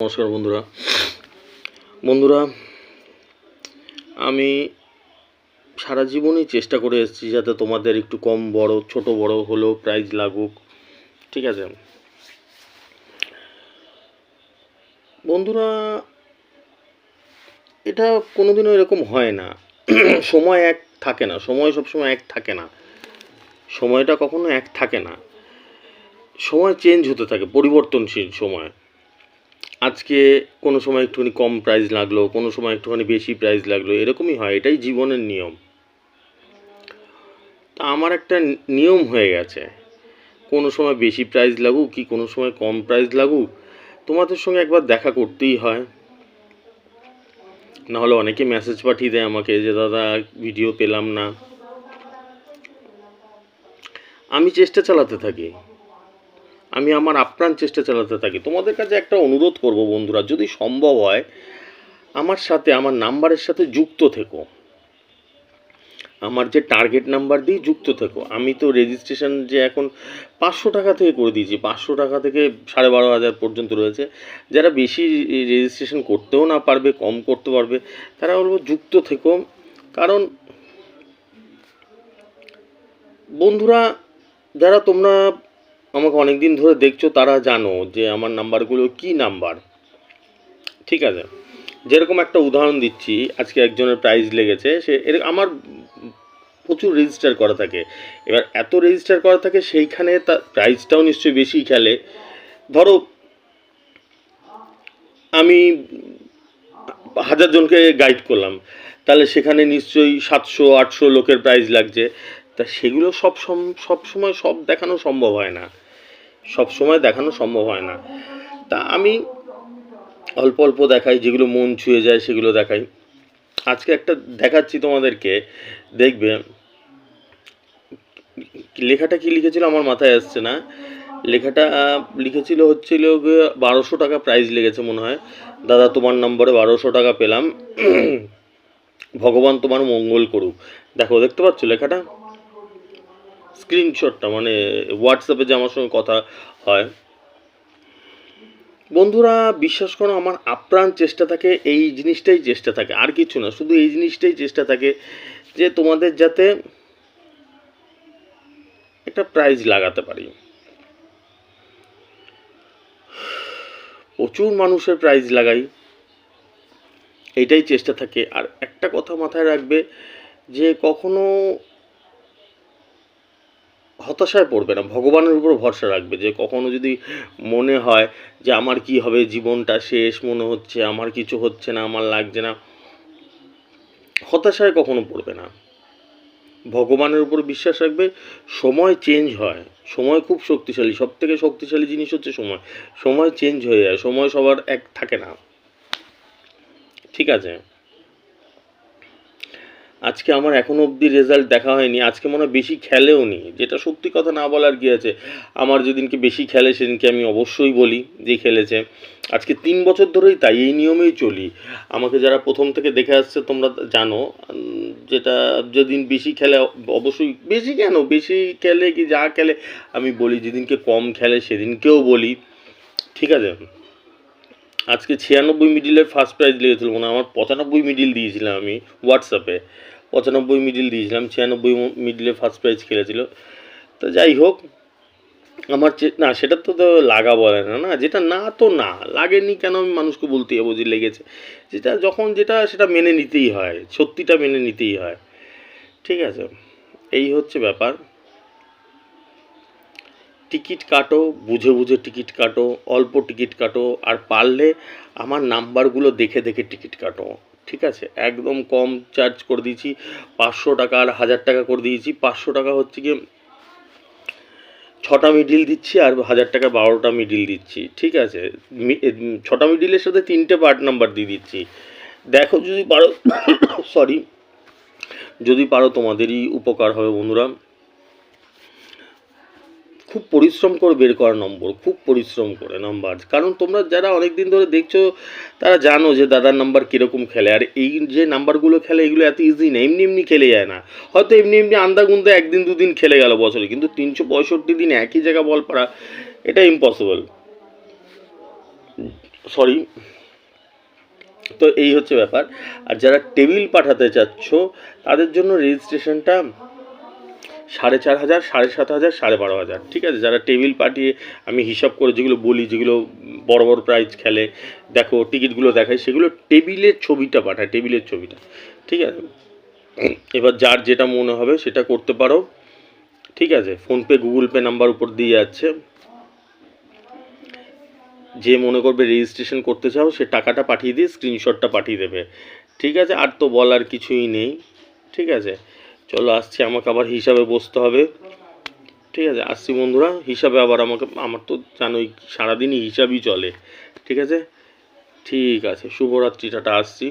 নমস্কার বন্ধুরা বন্ধুরা আমি সারা জীবনই চেষ্টা করে এসেছি যাতে তোমাদের একটু কম বড় ছোট বড় হলেও প্রাইজ লাগুক। ঠিক আছে বন্ধুরা, এটা কোনোদিনও এরকম হয় না। সময় এক থাকে না, সময় সবসময় এক থাকে না, সময়টা কখনো এক থাকে না, সময় চেঞ্জ হতে থাকে, পরিবর্তনশীল সময়। আজকে কোনো সময় একটুখানি কম প্রাইজ লাগলো, কোনো সময় একটুখানি বেশি প্রাইজ লাগলো, এরকমই হয়, এটাই জীবনের নিয়ম। তা আমার একটা নিয়ম হয়ে গেছে, কোনো সময় বেশি প্রাইজ লাগুক কি কোনো সময় কম প্রাইজ লাগুক, তোমাদের সঙ্গে একবার দেখা করতেই হয়। নাহলে অনেকে মেসেজ পাঠিয়ে দেয় আমাকে যে দাদা ভিডিও পেলাম না। আমি চেষ্টা চালাতে থাকি, আমি আমার আপ্রাণ চেষ্টা চালাতে থাকি। তোমাদের কাছে একটা অনুরোধ করব বন্ধুরা, যদি সম্ভব হয় আমার সাথে, আমার নাম্বারের সাথে যুক্ত থেকো, আমার যে টার্গেট নাম্বার দিয়ে যুক্ত থেকো। আমি তো রেজিস্ট্রেশন যে এখন 500 টাকা থেকে করে দিয়েছি, 500 টাকা থেকে 12,500 পর্যন্ত রয়েছে। যারা বেশি রেজিস্ট্রেশন করতেও না পারবে, কম করতে পারবে, তারা বলবো যুক্ত থেকো। কারণ বন্ধুরা, যারা তোমরা আমাকে অনেক দিন ধরে দেখছো তারা জানো যে আমার নাম্বারগুলো কি নাম্বার। ঠিক আছে, যেরকম একটা উদাহরণ দিচ্ছি, আজকে একজনের প্রাইজ লেগেছে, সে আমার প্রচুর রেজিস্টার করা থাকে। এবার এত রেজিস্টার করা থাকে, সেইখানে তার প্রাইসটাও নিশ্চয়ই বেশি খেলে। ধরো আমি 1000 জনকে গাইড করলাম, তাহলে সেখানে নিশ্চয়ই 700-800 লোকের প্রাইজ লাগছে। তা সেগুলো সব সময় সব দেখানো সম্ভব হয় না, সব সময় দেখানো সম্ভব হয় না। তা আমি অল্প অল্প দেখাই, যেগুলো মন ছুঁয়ে যায় সেগুলো দেখাই। আজকে একটা দেখাচ্ছি তোমাদেরকে, দেখবে। লেখাটা কি লিখেছিল আমার মাথায় আসছে না। লেখাটা লিখেছিল হচ্ছিল 1200 টাকা প্রাইজ লেগেছে মনে হয়। দাদা তোমার নম্বরে 1200 টাকা পেলাম, ভগবান তোমার মঙ্গল করুক। দেখো, দেখতে পাচ্ছ লেখাটা, স্ক্রিনশটটা, মানে হোয়াটসঅ্যাপে যে আমার সঙ্গে কথা হয়। বন্ধুরা বিশ্বাস করো, আমার আপ্রাণ চেষ্টা থাকে, এই জিনিসটাই চেষ্টা থাকে, আর কিছু না, শুধু এই জিনিসটাই চেষ্টা থাকে যে তোমাদের যাতে একটা প্রাইজ লাগাতে পারি। প্রচুর মানুষের প্রাইজ লাগাই, এইটাই চেষ্টা থাকে। আর একটা কথা মাথায় রাখবে, যে কখনো হতাশায় পড়বে না, ভগবানের উপর ভরসা রাখবে। যে কখনো যদি মনে হয় যে আমার কি হবে, জীবনটা শেষ মনে হচ্ছে, আমার কিছু হচ্ছে না, আমার লাগছে না, হতাশায় কখনো পড়বে না, ভগবানের উপর বিশ্বাস রাখবে। সময় চেঞ্জ হয়, সময় খুব শক্তিশালী, সব থেকে শক্তিশালী জিনিস হচ্ছে সময়। সময় চেঞ্জ হয়ে যায়, সময় সবার এক থাকে না। ঠিক আছে, আজকে আমার এখনও অবধি রেজাল্ট দেখা হয়নি, আজকে মনে হয় বেশি খেলেও নি, যেটা সত্যি কথা, না বলার কি আছে। আমার যেদিনকে বেশি খেলে সেদিনকে আমি অবশ্যই বলি যে খেলেছে। আজকে 3 বছর ধরেই তাই, এই নিয়মেই চলি। আমাকে যারা প্রথম থেকে দেখে আসছে তোমরা জানো, যেটা যেদিন বেশি খেলে অবশ্যই, বেশি কেন, বেশি খেলে কি যা খেলে আমি বলি, যেদিনকে কম খেলে সেদিনকেও বলি। ঠিক আছে, আজকে 96 মিডিলের ফার্স্ট প্রাইজ লেগেছিল মনে হয়, আমার 95 মিডিল দিয়েছিলাম আমি হোয়াটসঅ্যাপে, 95 মিডিল দিয়েছিলাম, 96 মিডিলে ফার্স্ট প্রাইজ খেলেছিল। তো যাই হোক, আমার না, সেটা তো লাগা বলে না, না যেটা না তো না, লাগেনি কেন আমি মানুষকে বলতে যাবো যে লেগেছে। যেটা যখন যেটা সেটা মেনে নিতেই হয়, সত্যিটা মেনে নিতেই হয়। ঠিক আছে, এই হচ্ছে ব্যাপার। টিকিট কাটো, বুঝে বুঝে টিকিট কাটো, অল্প টিকিট কাটো, আর পারলে আমার নাম্বারগুলো দেখে দেখে টিকিট কাটো। ঠিক আছে, একদম কম চার্জ করে দিয়েছি, 500 টাকা আর 1000 টাকা করে দিয়েছি। 500 টাকা হচ্ছে গিয়ে 6টা মিডিল দিচ্ছি, আর 1000 টাকা 12টা মিডিল দিচ্ছি। ঠিক আছে, 6টা মিডিলের সাথে 3টে পার্ট নাম্বার দিয়ে দিচ্ছি। দেখো যদি পারো, সরি, যদি পারো তোমাদেরই উপকার হবে বন্ধুরা। খুব পরিশ্রম করে বের করা নম্বর, খুব পরিশ্রম করে নাম্বার। কারণ তোমরা যারা অনেক দিন ধরে দেখছো তারা জানো যে দাদার নাম্বার কীরকম খেলে। আর এই যে নাম্বারগুলো খেলে, এগুলো এত ইজি না, এমনি এমনি খেলে যায় না। হয়তো এমনি এমনি আন্দাগুন্দা 1 দিন 2 দিন খেলে গেল বছরে, কিন্তু 365 দিন একই জায়গা বল পারা, এটা ইম্পসিবল। সরি। তো এই হচ্ছে ব্যাপার। আর যারা টেবিল পাঠাতে চাচ্ছ তাদের জন্য রেজিস্ট্রেশনটা 4,500, 7,500, 12,500, ঠিক আছে। যারা টেবিল পাঠিয়ে আমি হিসাব করে যেগুলো বলি, যেগুলো বড় বড় প্রাইজ খেলে, দেখো টিকিটগুলো দেখায়, সেগুলো টেবিলের ছবিটা পাঠায়, টেবিলের ছবিটা, ঠিক আছে। এবার যার যেটা মনে হবে সেটা করতে পারো, ঠিক আছে। ফোনপে গুগল পে নাম্বার উপর দিয়ে যাচ্ছে, যে মনে করবে রেজিস্ট্রেশন করতে চাও সে টাকাটা পাঠিয়ে দিয়ে স্ক্রিনশটটা পাঠিয়ে দেবে, ঠিক আছে। আর তো বলার কিছুই নেই, ঠিক আছে। চলো আসছি, আমাকে আবার হিসাবে বসতে হবে, ঠিক আছে। আসছি বন্ধুরা, হিসাবে আবার আমার তো জানোই সারাদিনই হিসাবই চলে, ঠিক আছে। ঠিক আছে, শুভরাত্রি, টাটা, আসছি।